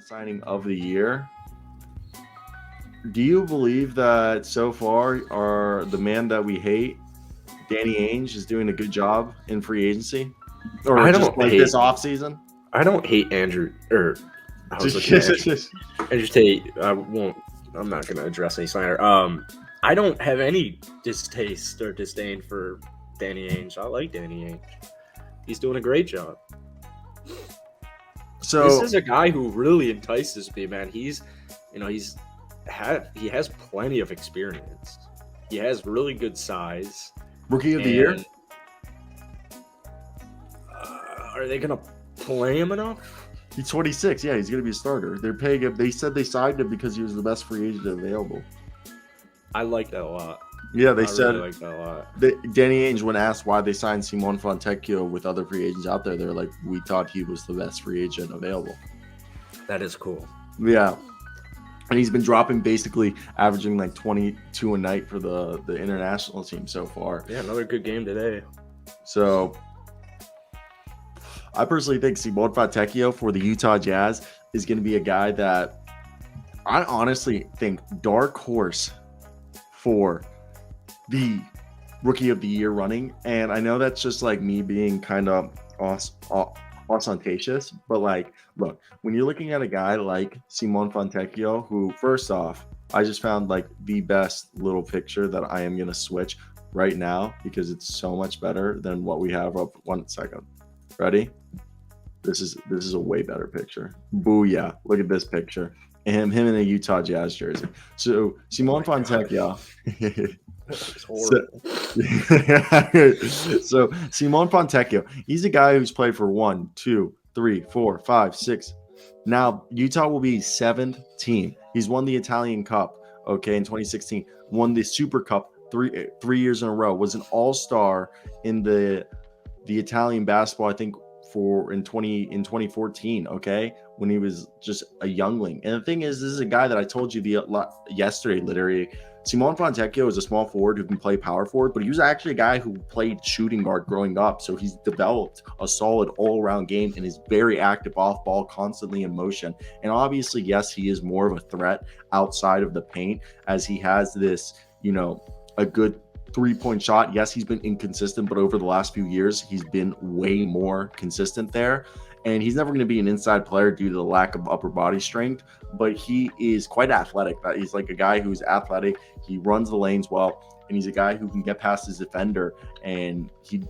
signing of the year. Do you believe that so far the man that we hate, Danny Ainge, is doing a good job in free agency? Or I just don't like hate. this offseason? I don't hate Andrew. I was looking at Andrew Tate. I'm not going to address any slander. I don't have any distaste or disdain for Danny Ainge. I like Danny Ainge. He's doing a great job. So this is a guy who really entices me, man. He has plenty of experience. He has really good size. Rookie of the year? Are they gonna play him enough? He's 26. Yeah, he's gonna be a starter. They're paying him. They said they signed him because he was the best free agent available. I like that a lot. Yeah, they I said really like that a lot. Danny Ainge, when asked why they signed Simone Fontecchio with other free agents out there, they're like, we thought he was the best free agent available. That is cool. Yeah. And he's been dropping, basically averaging like 22 a night for the international team so far. Yeah, another good game today. So I personally think Simone Fontecchio for the Utah Jazz is going to be a guy that I honestly think dark horse for the Rookie of the Year running. And I know that's just like me being kind of ostentatious, but like, look, when you're looking at a guy like Simone Fontecchio, who, first off, I just found like the best little picture that I am going to switch right now because it's so much better than what we have up. 1 second. Ready? This is a way better picture. Booyah. Look at this picture. Him in a Utah Jazz jersey. So Simone Fontecchio. So Simone Fontecchio, he's a guy who's played for 1, 2, 3, 4, 5, 6. Now Utah will be 7th team. He's won the Italian Cup, okay, in 2016. Won the Super Cup three years in a row. Was an all-star in the Italian basketball, I think, in 2014, okay, when he was just a youngling. And the thing is, this is a guy that I told you yesterday, literally. Simone Fontecchio is a small forward who can play power forward, but he was actually a guy who played shooting guard growing up. So he's developed a solid all-around game and is very active off ball, constantly in motion. And obviously, yes, he is more of a threat outside of the paint as he has this, a good three-point shot. Yes, he's been inconsistent, but over the last few years, he's been way more consistent there. And he's never going to be an inside player due to the lack of upper body strength, but he is quite athletic. He's like a guy who's athletic. He runs the lanes well, and he's a guy who can get past his defender. And he's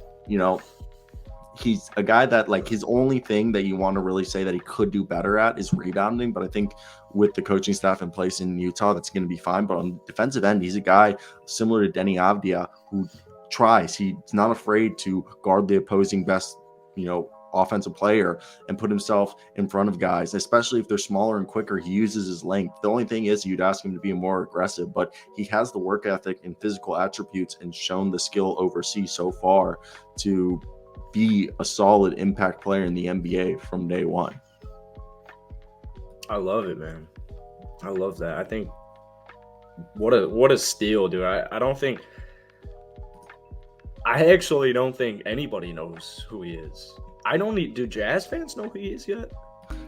a guy that, like, his only thing that you want to really say that he could do better at is rebounding. But I think with the coaching staff in place in Utah, that's going to be fine. But on the defensive end, he's a guy similar to Denny Avdia who tries. He's not afraid to guard the opposing best, offensive player and put himself in front of guys, especially if they're smaller and quicker. He uses his length. The only thing is you'd ask him to be more aggressive, but he has the work ethic and physical attributes and shown the skill overseas so far to be a solid impact player in the NBA from day one. I love it, man. I love that. I think what a steal, dude. I actually don't think anybody knows who he is. Do Jazz fans know who he is yet?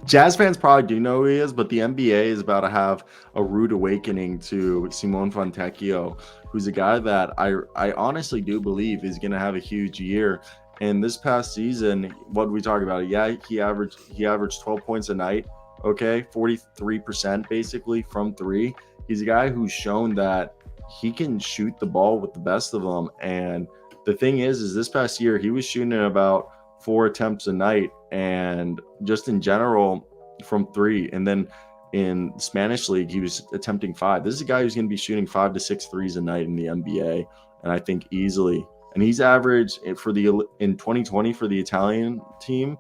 Jazz fans probably do know who he is, but the NBA is about to have a rude awakening to Simone Fontecchio, who's a guy that I honestly do believe is going to have a huge year. And this past season, what did we talk about? Yeah, he averaged 12 points a night, okay, 43% basically from three. He's a guy who's shown that he can shoot the ball with the best of them. And the thing is this past year, he was shooting about 4 attempts a night, and just in general from three. And then in Spanish league, he was attempting 5. This is a guy who's going to be shooting 5 to 6 threes a night in the NBA, and I think easily. And he's averaged in 2020 for the Italian team,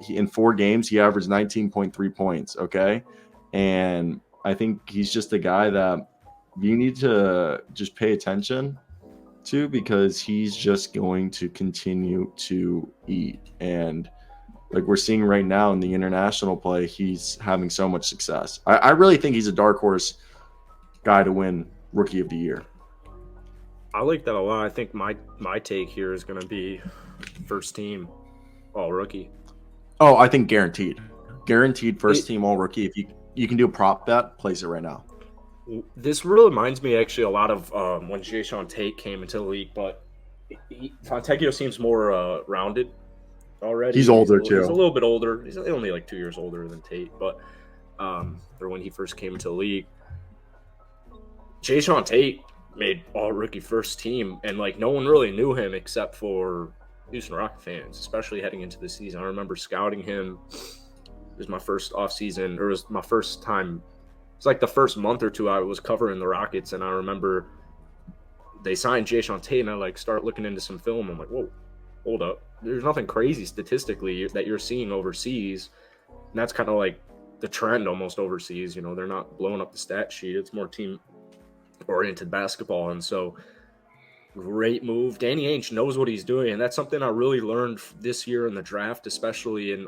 in 4 games, he averaged 19.3 points. Okay, and I think he's just a guy that you need to just pay attention to, because he's just going to continue to eat. And like we're seeing right now in the international play, he's having so much success. I really think he's a dark horse guy to win Rookie of the Year. I like that a lot. I think my take here is going to be first team all rookie. Oh, I think guaranteed. guaranteed first team all rookie. If you can do a prop bet, place it right now. This really reminds me actually a lot of when Jae'Sean Tate came into the league, but Fontecchio seems more rounded already. He's older He's too. a little bit older. He's only like 2 years older than Tate, but or when he first came into the league. Jae'Sean Tate made all rookie first team, and like no one really knew him except for Houston Rocket fans, especially heading into the season. I remember scouting him. It was my first off season, or it was my first time. It's like the first month or two I was covering the Rockets, and I remember they signed Jae'Sean Tate, and I like start looking into some film. I'm like, whoa, hold up. There's nothing crazy statistically that you're seeing overseas, and that's kind of like the trend almost overseas. You know, they're not blowing up the stat sheet. It's more team-oriented basketball, and so great move. Danny Ainge knows what he's doing, and that's something I really learned this year in the draft, especially in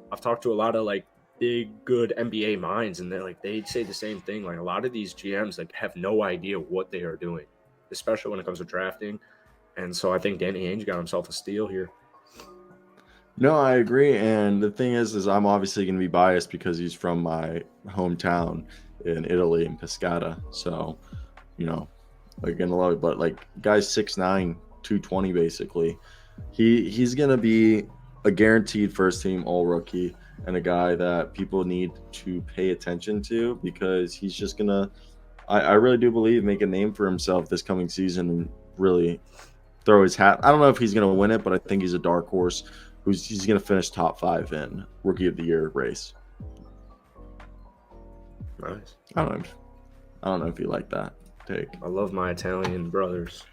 I've talked to a lot of like big, good NBA minds, and they say the same thing. Like a lot of these GMs like have no idea what they are doing, especially when it comes to drafting. And so I think Danny Ainge got himself a steal here. No, I agree. And the thing is I'm obviously going to be biased because he's from my hometown in Italy, in Pescara. So, you know, like gonna love it. But like, guy's 6'9", 220 basically. He's going to be a guaranteed first team all rookie, and a guy that people need to pay attention to because he's just gonna, I really do believe, make a name for himself this coming season and really throw his hat. I don't know if he's gonna win it, but I think he's a dark horse he's gonna finish top 5 in rookie of the year race. Nice. I don't know if you like that take. I love my Italian brothers.